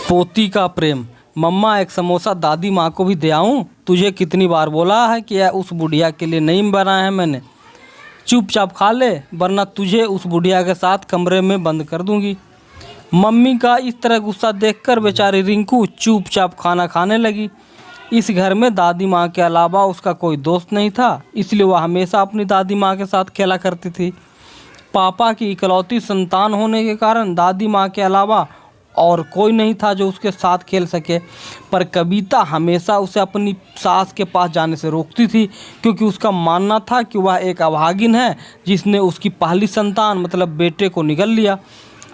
पोती का प्रेम। मम्मा एक समोसा दादी माँ को भी दे आऊँ? तुझे कितनी बार बोला है कि यह उस बुढ़िया के लिए नहीं बनाया है मैंने। चुपचाप खा ले वरना तुझे उस बुढ़िया के साथ कमरे में बंद कर दूंगी। मम्मी का इस तरह गुस्सा देखकर बेचारी रिंकू चुपचाप खाना खाने लगी। इस घर में दादी माँ के अलावा उसका कोई दोस्त नहीं था, इसलिए वह हमेशा अपनी दादी माँ के साथ खेला करती थी। पापा की इकलौती संतान होने के कारण दादी माँ के अलावा और कोई नहीं था जो उसके साथ खेल सके। पर कविता हमेशा उसे अपनी सास के पास जाने से रोकती थी, क्योंकि उसका मानना था कि वह एक अभागिन है जिसने उसकी पहली संतान मतलब बेटे को निगल लिया।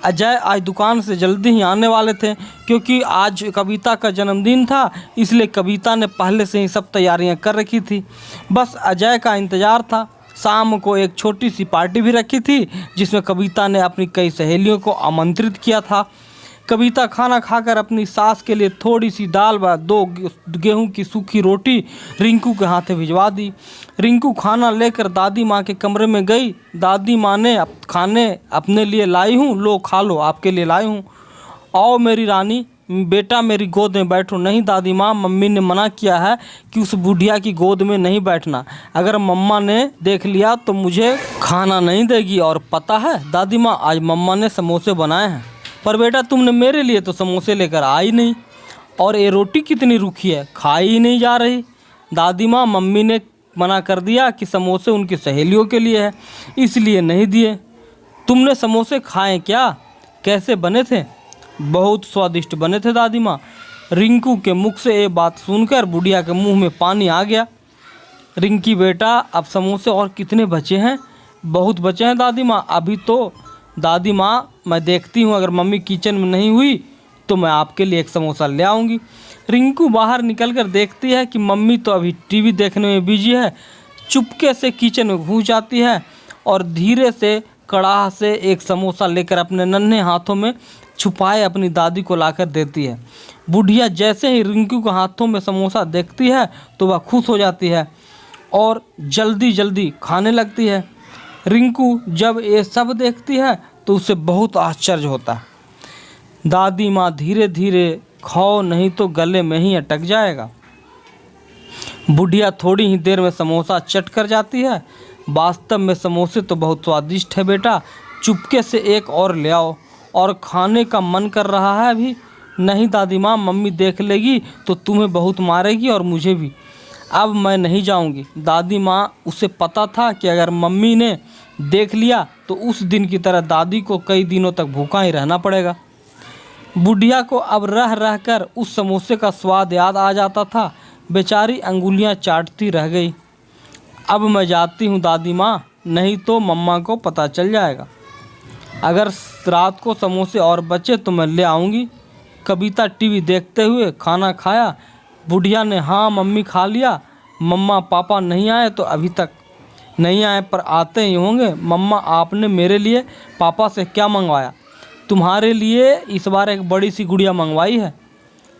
अजय आज दुकान से जल्दी ही आने वाले थे, क्योंकि आज कविता का जन्मदिन था, इसलिए कविता ने पहले से ही सब तैयारियां कर रखी थी। बस अजय का इंतज़ार था। शाम को एक छोटी सी पार्टी भी रखी थी जिसमें कविता ने अपनी कई सहेलियों को आमंत्रित किया था। कविता खाना खाकर अपनी सास के लिए थोड़ी सी दाल व 2 गेहूं की सूखी रोटी रिंकू के हाथे भिजवा दी। रिंकू खाना लेकर दादी माँ के कमरे में गई। दादी माँ ने खाने अपने लिए लाई हूँ, लो खा लो, आपके लिए लाई हूँ। आओ मेरी रानी, बेटा मेरी गोद में बैठो। नहीं दादी माँ, मम्मी ने मना किया है कि उस बुढ़िया की गोद में नहीं बैठना। अगर मम्मा ने देख लिया तो मुझे खाना नहीं देगी। और पता है दादी माँ, आज मम्मा ने समोसे बनाए हैं, पर बेटा तुमने मेरे लिए तो समोसे लेकर आई नहीं। और ये रोटी कितनी रूखी है, खाई ही नहीं जा रही। दादी माँ, मम्मी ने मना कर दिया कि समोसे उनकी सहेलियों के लिए है, इसलिए नहीं दिए। तुमने समोसे खाए क्या? कैसे बने थे? बहुत स्वादिष्ट बने थे दादी माँ। रिंकू के मुख से ये बात सुनकर बुढ़िया के मुंह में पानी आ गया। रिंकी बेटा, अब समोसे और कितने बचे हैं? बहुत बचे हैं दादी माँ, अभी तो। दादी माँ, मैं देखती हूँ, अगर मम्मी किचन में नहीं हुई तो मैं आपके लिए एक समोसा ले आऊँगी। रिंकू बाहर निकलकर देखती है कि मम्मी तो अभी टीवी देखने में बिजी है। चुपके से किचन में घुस जाती है और धीरे से कड़ाह से एक समोसा लेकर अपने नन्हे हाथों में छुपाए अपनी दादी को लाकर देती है। बुढ़िया जैसे ही रिंकू के हाथों में समोसा देखती है तो वह खुश हो जाती है और जल्दी जल्दी खाने लगती है। रिंकू जब ये सब देखती है तो उसे बहुत आश्चर्य होता है। दादी माँ धीरे धीरे खाओ, नहीं तो गले में ही अटक जाएगा। बुढ़िया थोड़ी ही देर में समोसा चट कर जाती है। वास्तव में समोसे तो बहुत स्वादिष्ट है बेटा, चुपके से एक और ले आओ, और खाने का मन कर रहा है अभी। नहीं दादी माँ, मम्मी देख लेगी तो तुम्हें बहुत मारेगी और मुझे भी। अब मैं नहीं जाऊंगी। दादी माँ, उसे पता था कि अगर मम्मी ने देख लिया तो उस दिन की तरह दादी को कई दिनों तक भूखा ही रहना पड़ेगा। बुढ़िया को अब रह रह कर उस समोसे का स्वाद याद आ जाता था। बेचारी अंगुलियां चाटती रह गई। अब मैं जाती हूँ दादी माँ, नहीं तो मम्मा को पता चल जाएगा। अगर रात को समोसे और बचे तो मैं ले आऊँगी। कविता टीवी देखते हुए खाना खाया। बुढ़िया ने हाँ मम्मी खा लिया। मम्मा पापा नहीं आए तो अभी तक नहीं आए, पर आते ही होंगे। मम्मा, आपने मेरे लिए पापा से क्या मंगवाया? तुम्हारे लिए इस बार एक बड़ी सी गुड़िया मंगवाई है।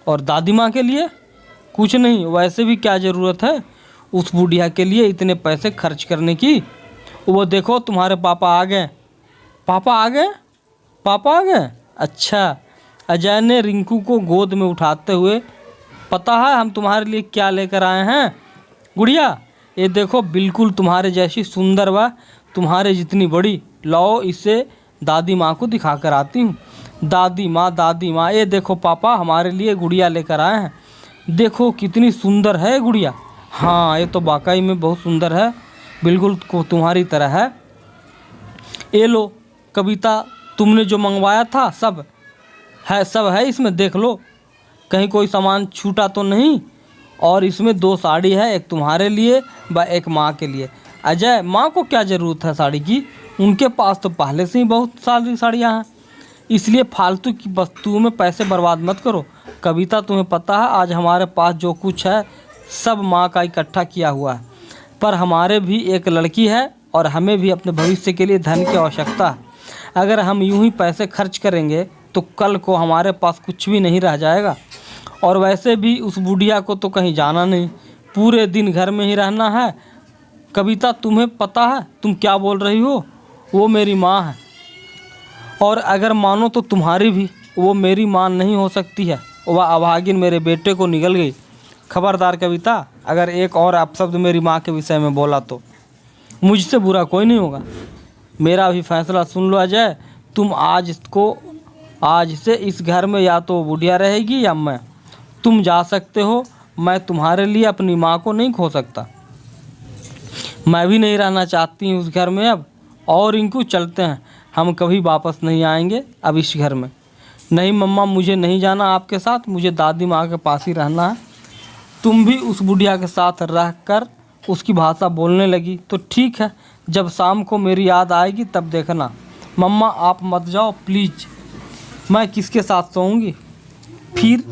और दादी माँ के लिए? कुछ नहीं, वैसे भी क्या ज़रूरत है उस बुढ़िया के लिए इतने पैसे खर्च करने की। वो देखो तुम्हारे पापा आ गए। पापा आ गए? पापा आ गए? अच्छा। अजय ने रिंकू को गोद में उठाते हुए, पता है हम तुम्हारे लिए क्या लेकर आए हैं? गुड़िया, ये देखो, बिल्कुल तुम्हारे जैसी सुंदर व तुम्हारे जितनी बड़ी। लाओ इसे दादी माँ को दिखा कर आती हूँ। दादी माँ, ये देखो पापा हमारे लिए गुड़िया लेकर आए हैं। देखो कितनी सुंदर है गुड़िया। हाँ, ये तो वाकई में बहुत सुंदर है, बिल्कुल तुम्हारी तरह है। ये लो कविता, तुमने जो मंगवाया था सब है इसमें, देख लो कहीं कोई सामान छूटा तो नहीं। और इसमें 2 साड़ी है, एक तुम्हारे लिए व एक माँ के लिए। अजय, माँ को क्या ज़रूरत है साड़ी की? उनके पास तो पहले से ही बहुत सारी साड़ियाँ हैं, इसलिए फालतू की वस्तुओं में पैसे बर्बाद मत करो। कविता, तुम्हें पता है आज हमारे पास जो कुछ है सब माँ का इकट्ठा किया हुआ है, पर हमारे भी एक लड़की है और हमें भी अपने भविष्य के लिए धन की आवश्यकता है। अगर हम यूं ही पैसे खर्च करेंगे तो कल को हमारे पास कुछ भी नहीं रह जाएगा। और वैसे भी उस बुढ़िया को तो कहीं जाना नहीं, पूरे दिन घर में ही रहना है। कविता, तुम्हें पता है तुम क्या बोल रही हो? वो मेरी माँ है, और अगर मानो तो तुम्हारी भी। वो मेरी माँ नहीं हो सकती है। वह अभागिन मेरे बेटे को निगल गई। खबरदार कविता, अगर एक और अपशब्द मेरी माँ के विषय में बोला तो मुझसे बुरा कोई नहीं होगा। मेरा भी फैसला सुन लो अजय। तुम आज से इस घर में या तो बुढ़िया रहेगी या मैं। तुम जा सकते हो। मैं तुम्हारे लिए अपनी माँ को नहीं खो सकता। मैं भी नहीं रहना चाहती हूँ उस घर में अब। और रिंकू, चलते हैं, हम कभी वापस नहीं आएंगे अब इस घर में। नहीं मम्मा, मुझे नहीं जाना आपके साथ, मुझे दादी माँ के पास ही रहना है। तुम भी उस बुढ़िया के साथ रह कर उसकी भाषा बोलने लगी तो ठीक है, जब शाम को मेरी याद आएगी तब देखना। मम्मा आप मत जाओ प्लीज़। मैं किसके साथ सोऊंगी? फिर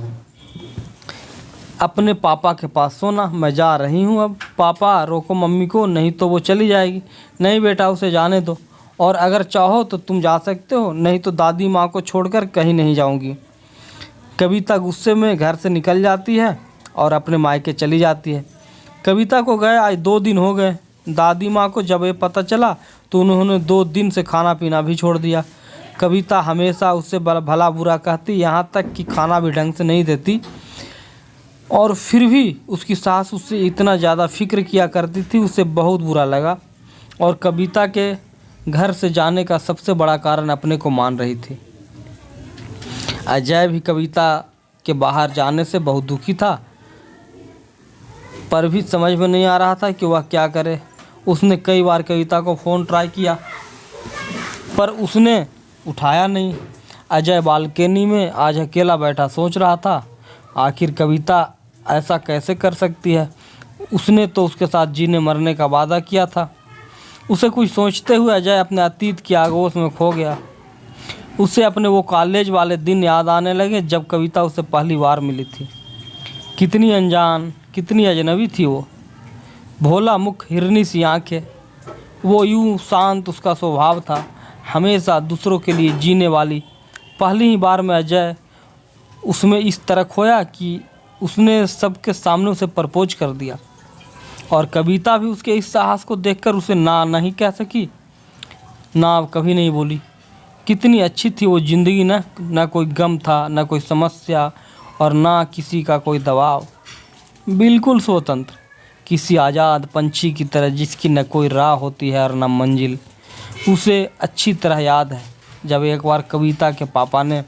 अपने पापा के पास सोना। मैं जा रही हूँ अब। पापा रोको मम्मी को, नहीं तो वो चली जाएगी। नहीं बेटा, उसे जाने दो, और अगर चाहो तो तुम जा सकते हो, नहीं तो दादी माँ को छोड़कर कहीं नहीं जाऊँगी। कविता गुस्से में घर से निकल जाती है और अपने मायके चली जाती है। कविता को गए आज 2 दिन हो गए। दादी माँ को जब ये पता चला तो उन्होंने 2 दिन से खाना पीना भी छोड़ दिया। कविता हमेशा उससे भला बुरा कहती, यहाँ तक कि खाना भी ढंग से नहीं देती। और फिर भी उसकी सास उससे इतना ज़्यादा फिक्र किया करती थी, उसे बहुत बुरा लगा। और कविता के घर से जाने का सबसे बड़ा कारण अपने को मान रही थी। अजय भी कविता के बाहर जाने से बहुत दुखी था, पर भी समझ में नहीं आ रहा था कि वह क्या करे। उसने कई बार कविता को फ़ोन ट्राई किया, पर उसने उठाया नहीं। अजय बालकनी में आज अकेला बैठा सोच रहा था, आखिर कविता ऐसा कैसे कर सकती है? उसने तो उसके साथ जीने मरने का वादा किया था। उसे कुछ सोचते हुए अजय अपने अतीत की आगोश में खो गया। उसे अपने वो कॉलेज वाले दिन याद आने लगे जब कविता उसे पहली बार मिली थी। कितनी अनजान, कितनी अजनबी थी वो। भोला मुख, हिरनी सी आंखें, वो यूं शांत उसका स्वभाव था, हमेशा दूसरों के लिए जीने वाली। पहली ही बार में अजय उसमें इस तरह खोया कि उसने सबके सामने उसे प्रपोज कर दिया। और कविता भी उसके इस साहस को देखकर उसे ना नहीं कह सकी, ना कभी नहीं बोली। कितनी अच्छी थी वो ज़िंदगी, ना कोई गम था, ना कोई समस्या, और ना किसी का कोई दबाव। बिल्कुल स्वतंत्र, किसी आज़ाद पंछी की तरह, जिसकी न कोई राह होती है और न मंजिल। उसे अच्छी तरह याद है जब एक बार कविता के पापा ने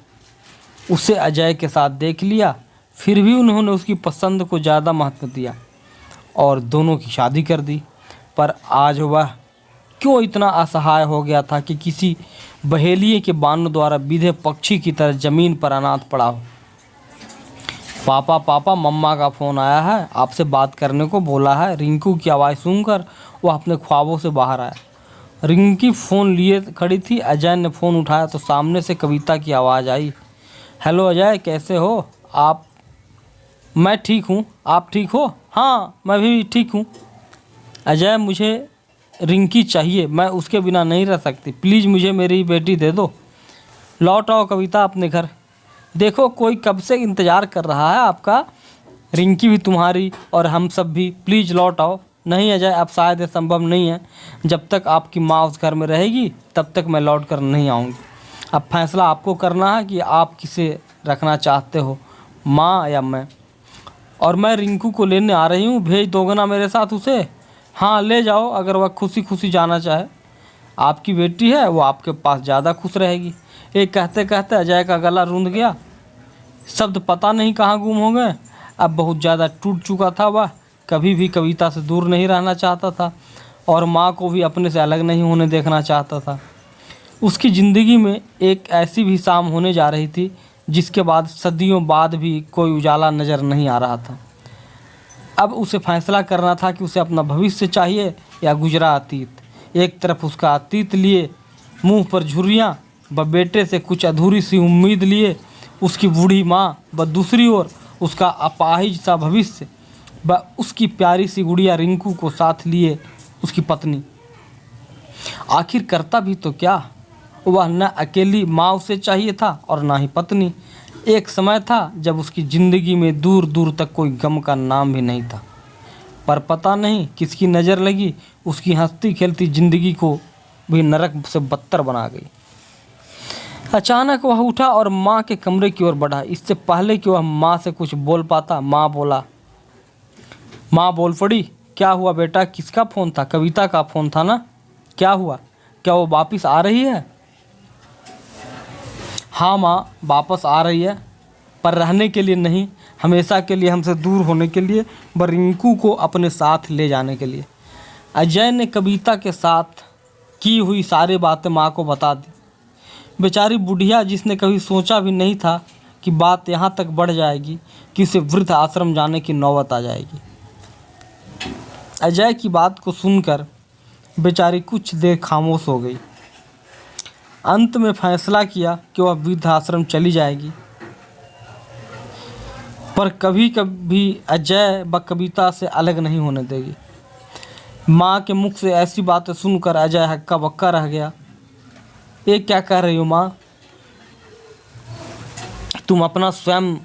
उसे अजय के साथ देख लिया, फिर भी उन्होंने उसकी पसंद को ज़्यादा महत्व दिया और दोनों की शादी कर दी। पर आज वह क्यों इतना असहाय हो गया था कि किसी बहेलिए के बानों द्वारा विधे पक्षी की तरह ज़मीन पर अनाथ पड़ा हो। पापा मम्मा का फ़ोन आया है, आपसे बात करने को बोला है। रिंकू की आवाज़ सुनकर वह अपने ख्वाबों से बाहर आया। रिंकी फ़ोन लिए खड़ी थी। अजय ने फ़ोन उठाया तो सामने से कविता की आवाज़ आई, हेलो अजय, कैसे हो आप? मैं ठीक हूँ, आप ठीक हो? हाँ, मैं भी ठीक हूँ। अजय, मुझे रिंकी चाहिए, मैं उसके बिना नहीं रह सकती। प्लीज़ मुझे मेरी बेटी दे दो। लौट आओ कविता अपने घर। देखो कोई कब से इंतज़ार कर रहा है आपका। रिंकी भी तुम्हारी और हम सब भी। प्लीज़ लौट आओ। नहीं अजय, अब शायद ये संभव नहीं है। जब तक आपकी माँ उस घर में रहेगी तब तक मैं लौट कर नहीं आऊँगी। अब फैसला आपको करना है कि आप किसे रखना चाहते हो, माँ या मैं। और मैं रिंकू को लेने आ रही हूँ, भेज दोगे ना मेरे साथ उसे? हाँ, ले जाओ, अगर वह खुशी खुशी जाना चाहे। आपकी बेटी है, वो आपके पास ज़्यादा खुश रहेगी। ये कहते कहते अजय का गला रूंध गया। शब्द पता नहीं कहाँ गुम हो गए। अब बहुत ज़्यादा टूट चुका था वह। कभी भी कविता से दूर नहीं रहना चाहता था और माँ को भी अपने से अलग नहीं होने देखना चाहता था। उसकी ज़िंदगी में एक ऐसी भी शाम होने जा रही थी जिसके बाद सदियों बाद भी कोई उजाला नज़र नहीं आ रहा था। अब उसे फैसला करना था कि उसे अपना भविष्य चाहिए या गुजरा अतीत। एक तरफ उसका अतीत लिए मुंह पर झुर्रियाँ, व बेटे से कुछ अधूरी सी उम्मीद लिए उसकी बूढ़ी माँ, व दूसरी ओर उसका अपाहिज सा भविष्य, व उसकी प्यारी सी गुड़िया रिंकू को साथ लिए उसकी पत्नी। आखिर करता भी तो क्या? वह न अकेली माँ उसे चाहिए था और ना ही पत्नी। एक समय था जब उसकी ज़िंदगी में दूर दूर तक कोई गम का नाम भी नहीं था, पर पता नहीं किसकी नज़र लगी, उसकी हंसती खेलती ज़िंदगी को भी नरक से बदतर बना गई। अचानक वह उठा और माँ के कमरे की ओर बढ़ा। इससे पहले कि वह माँ से कुछ बोल पाता, माँ बोल पड़ी, क्या हुआ बेटा, किसका फ़ोन था? कविता का फ़ोन था ना? क्या हुआ, क्या वो वापस आ रही है? हाँ माँ, वापस आ रही है, पर रहने के लिए नहीं, हमेशा के लिए हमसे दूर होने के लिए, पर रिंकू को अपने साथ ले जाने के लिए। अजय ने कविता के साथ की हुई सारी बातें माँ को बता दी। बेचारी बुढ़िया, जिसने कभी सोचा भी नहीं था कि बात यहाँ तक बढ़ जाएगी कि उसे वृद्ध आश्रम जाने की नौबत आ जाएगी। अजय की बात को सुनकर बेचारी कुछ देर खामोश हो गई। अंत में फैसला किया कि वह वृद्ध आश्रम चली जाएगी, पर कभी कभी अजय व कविता से अलग नहीं होने देगी। माँ के मुख से ऐसी बातें सुनकर अजय हक्का बक्का रह गया। ये क्या कह रही हो माँ? तुम अपना स्वयं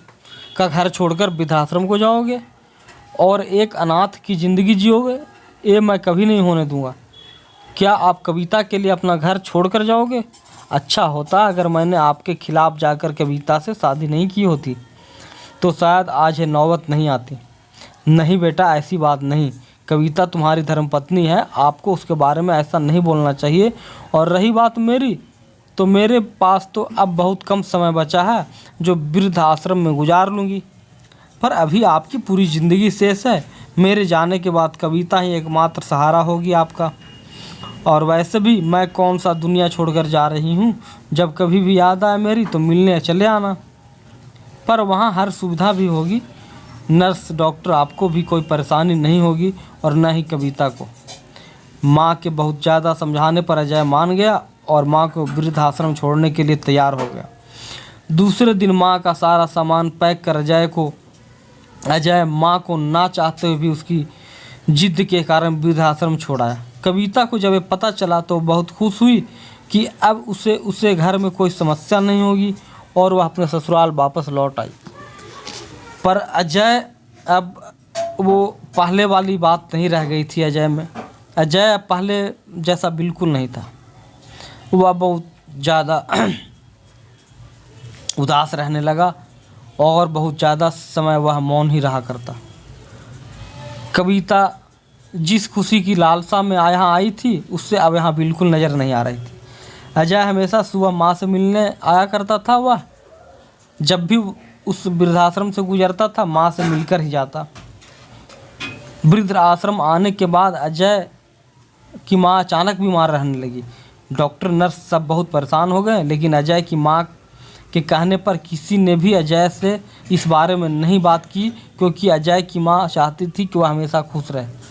का घर छोड़कर वृद्धाश्रम को जाओगे और एक अनाथ की ज़िंदगी जियोगे? ये मैं कभी नहीं होने दूंगा। क्या आप कविता के लिए अपना घर छोड़कर जाओगे? अच्छा होता अगर मैंने आपके खिलाफ जाकर कविता से शादी नहीं की होती, तो शायद आज ये नौबत नहीं आती। नहीं बेटा, ऐसी बात नहीं। कविता तुम्हारी धर्मपत्नी है, आपको उसके बारे में ऐसा नहीं बोलना चाहिए। और रही बात मेरी, तो मेरे पास तो अब बहुत कम समय बचा है जो वृद्ध आश्रम में गुजार लूँगी, पर अभी आपकी पूरी ज़िंदगी शेष है। मेरे जाने के बाद कविता ही एकमात्र सहारा होगी आपका। और वैसे भी मैं कौन सा दुनिया छोड़कर जा रही हूँ, जब कभी भी याद आए मेरी तो मिलने चले आना। पर वहाँ हर सुविधा भी होगी, नर्स डॉक्टर, आपको भी कोई परेशानी नहीं होगी और न ही कविता को। माँ के बहुत ज़्यादा समझाने पर अजय मान गया और माँ को वृद्ध आश्रम छोड़ने के लिए तैयार हो गया। दूसरे दिन माँ का सारा सामान पैक कर अजय माँ को ना चाहते हुए भी उसकी जिद के कारण वृद्ध आश्रम छोड़ाया। कविता को जब ये पता चला तो बहुत खुश हुई कि अब उसे घर में कोई समस्या नहीं होगी और वह अपने ससुराल वापस लौट आई। पर अजय, अब वो पहले वाली बात नहीं रह गई थी अजय में। अजय अब पहले जैसा बिल्कुल नहीं था। वह बहुत ज़्यादा उदास रहने लगा और बहुत ज़्यादा समय वह मौन ही रहा करता। कविता जिस खुशी की लालसा में यहाँ आई थी, उससे अब यहाँ बिल्कुल नज़र नहीं आ रही थी। अजय हमेशा सुबह माँ से मिलने आया करता था। वह जब भी उस वृद्धाश्रम से गुजरता था, माँ से मिलकर ही जाता। वृद्ध आश्रम आने के बाद अजय की माँ अचानक बीमार रहने लगी। डॉक्टर नर्स सब बहुत परेशान हो गए, लेकिन अजय की माँ के कहने पर किसी ने भी अजय से इस बारे में नहीं बात की, क्योंकि अजय की माँ चाहती थी कि वह हमेशा खुश रहे।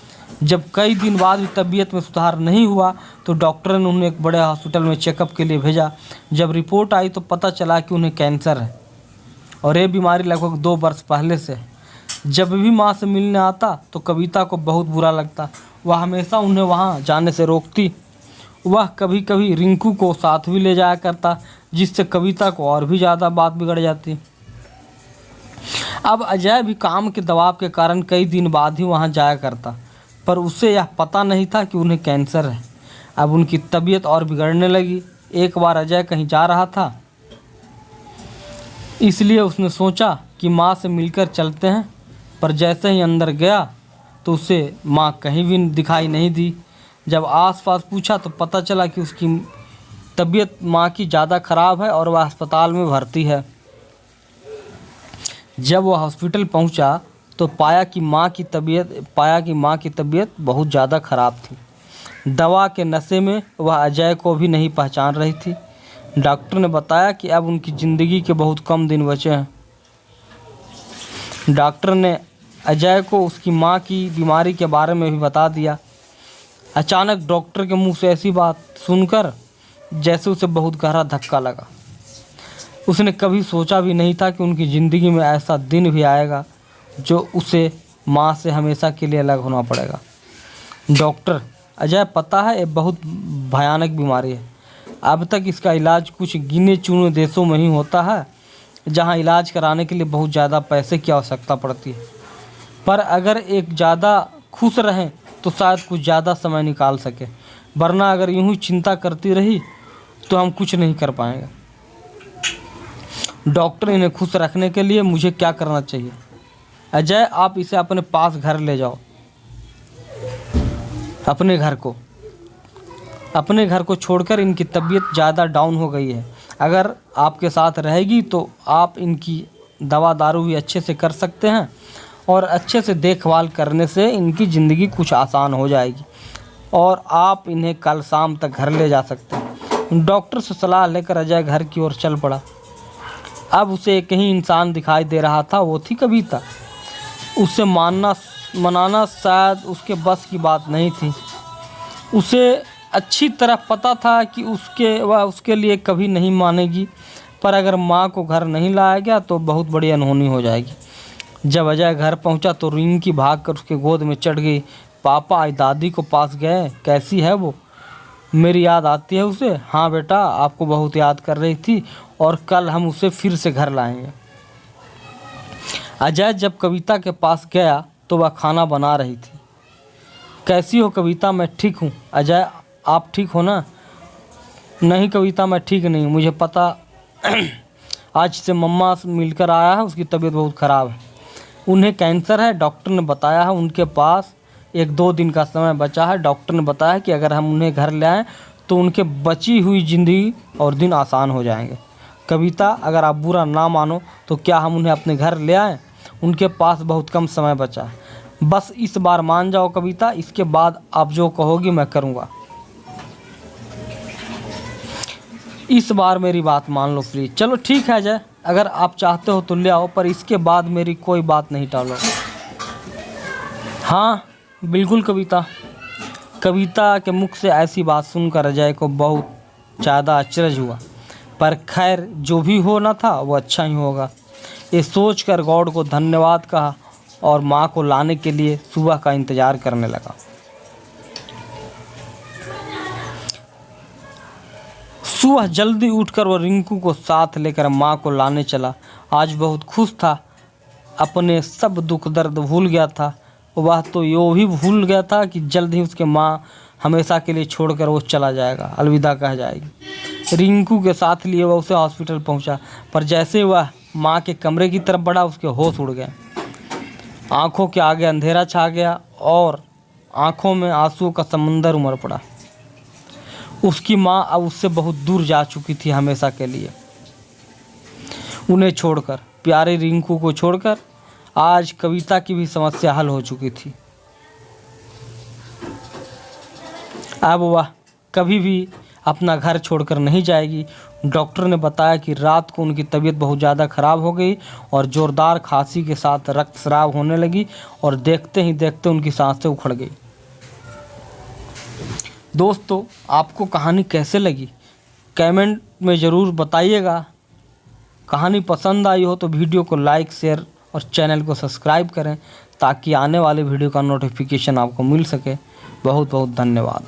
जब कई दिन बाद भी तबीयत में सुधार नहीं हुआ तो डॉक्टर ने उन्हें एक बड़े हॉस्पिटल में चेकअप के लिए भेजा। जब रिपोर्ट आई तो पता चला कि उन्हें कैंसर है और ये बीमारी लगभग 2 वर्ष पहले से। जब भी माँ से मिलने आता तो कविता को बहुत बुरा लगता। वह हमेशा उन्हें वहाँ जाने से रोकती। वह कभी कभी रिंकू को साथ भी ले जाया करता, जिससे कविता को और भी ज़्यादा बात बिगड़ जाती। अब अजय भी काम के दबाव के कारण कई दिन बाद ही वहाँ जाया करता, पर उसे यह पता नहीं था कि उन्हें कैंसर है। अब उनकी तबीयत और बिगड़ने लगी। एक बार अजय कहीं जा रहा था, इसलिए उसने सोचा कि माँ से मिलकर चलते हैं, पर जैसे ही अंदर गया तो उसे माँ कहीं भी दिखाई नहीं दी। जब आसपास पूछा तो पता चला कि उसकी तबीयत माँ की ज़्यादा ख़राब है और वह अस्पताल में भर्ती है। जब वह हॉस्पिटल पहुँचा तो पाया कि माँ की तबीयत बहुत ज़्यादा ख़राब थी। दवा के नशे में वह अजय को भी नहीं पहचान रही थी। डॉक्टर ने बताया कि अब उनकी ज़िंदगी के बहुत कम दिन बचे हैं। डॉक्टर ने अजय को उसकी माँ की बीमारी के बारे में भी बता दिया। अचानक डॉक्टर के मुंह से ऐसी बात सुनकर जैसे उसे बहुत गहरा धक्का लगा। उसने कभी सोचा भी नहीं था कि उनकी ज़िंदगी में ऐसा दिन भी आएगा जो उसे माँ से हमेशा के लिए अलग होना पड़ेगा। डॉक्टर, अजय, पता है ये बहुत भयानक बीमारी है। अब तक इसका इलाज कुछ गिने चुने देशों में ही होता है, जहाँ इलाज कराने के लिए बहुत ज़्यादा पैसे की आवश्यकता पड़ती है। पर अगर एक ज़्यादा खुश रहें तो शायद कुछ ज़्यादा समय निकाल सके, वरना अगर यूँ ही चिंता करती रही तो हम कुछ नहीं कर पाएंगे। डॉक्टर इन्हें खुश रखने के लिए मुझे क्या करना चाहिए? अजय, आप इसे अपने पास घर ले जाओ, अपने घर को छोड़कर। इनकी तबीयत ज़्यादा डाउन हो गई है। अगर आपके साथ रहेगी तो आप इनकी दवा दारू भी अच्छे से कर सकते हैं और अच्छे से देखभाल करने से इनकी ज़िंदगी कुछ आसान हो जाएगी और आप इन्हें कल शाम तक घर ले जा सकते हैं। डॉक्टर से सलाह लेकर अजय घर की ओर चल पड़ा। अब उसे एक ही इंसान दिखाई दे रहा था, वो थी कविता। उसे मनाना शायद उसके बस की बात नहीं थी। उसे अच्छी तरह पता था कि वह उसके लिए कभी नहीं मानेगी, पर अगर माँ को घर नहीं लाया गया तो बहुत बड़ी अनहोनी हो जाएगी। जब अजय घर पहुंचा तो रिंकी भागकर उसके गोद में चढ़ गई। पापा, आज दादी को पास गए, कैसी है वो? मेरी याद आती है उसे? हाँ बेटा, आपको बहुत याद कर रही थी और कल हम उसे फिर से घर लाएंगे। अजय जब कविता के पास गया तो वह खाना बना रही थी। कैसी हो कविता? मैं ठीक हूँ। अजय, आप ठीक हो ना? नहीं कविता, मैं ठीक नहीं, मुझे पता। आज से मम्मा से मिलकर आया है, उसकी तबीयत बहुत ख़राब है। उन्हें कैंसर है, डॉक्टर ने बताया है। उनके पास 1-2 दिन का समय बचा है। डॉक्टर ने बताया कि अगर हम उन्हें घर ले आएँ तो उनके बची हुई ज़िंदगी और दिन आसान हो जाएंगे। कविता, अगर आप बुरा ना मानो तो क्या हम उन्हें अपने घर ले आएँ? उनके पास बहुत कम समय बचा है। बस इस बार मान जाओ कविता, इसके बाद आप जो कहोगी मैं करूँगा। इस बार मेरी बात मान लो प्लीज़। चलो ठीक है अजय, अगर आप चाहते हो तो ले आओ, पर इसके बाद मेरी कोई बात नहीं टालो। हाँ बिल्कुल कविता। कविता के मुख से ऐसी बात सुनकर अजय को बहुत ज़्यादा अचरज हुआ, पर खैर जो भी होना था वो अच्छा ही होगा। ये सोचकर गॉड को धन्यवाद कहा और माँ को लाने के लिए सुबह का इंतज़ार करने लगा। सुबह जल्दी उठकर वो रिंकू को साथ लेकर माँ को लाने चला। आज बहुत खुश था, अपने सब दुख दर्द भूल गया था। वह तो यो भी भूल गया था कि जल्द ही उसके माँ हमेशा के लिए छोड़कर वो चला जाएगा, अलविदा कह जाएगी। रिंकू के साथ लिए वह उसे हॉस्पिटल पहुंचा, पर जैसे वह माँ के कमरे की तरफ बढ़ा उसके होश उड़ गए। आंखों के आगे अंधेरा छा गया और आंखों में आंसुओं का समंदर उमड़ पड़ा। उसकी माँ अब उससे बहुत दूर जा चुकी थी, हमेशा के लिए उन्हें छोड़कर, प्यारे रिंकू को छोड़कर। आज कविता की भी समस्या हल हो चुकी थी। अब वह कभी भी अपना घर छोड़कर नहीं जाएगी। डॉक्टर ने बताया कि रात को उनकी तबीयत बहुत ज़्यादा ख़राब हो गई और ज़ोरदार खांसी के साथ रक्तस्राव होने लगी और देखते ही देखते उनकी सांसें उखड़ गई। दोस्तों, आपको कहानी कैसे लगी कमेंट में ज़रूर बताइएगा। कहानी पसंद आई हो तो वीडियो को लाइक, शेयर और चैनल को सब्सक्राइब करें ताकि आने वाले वीडियो का नोटिफिकेशन आपको मिल सके। बहुत बहुत धन्यवाद।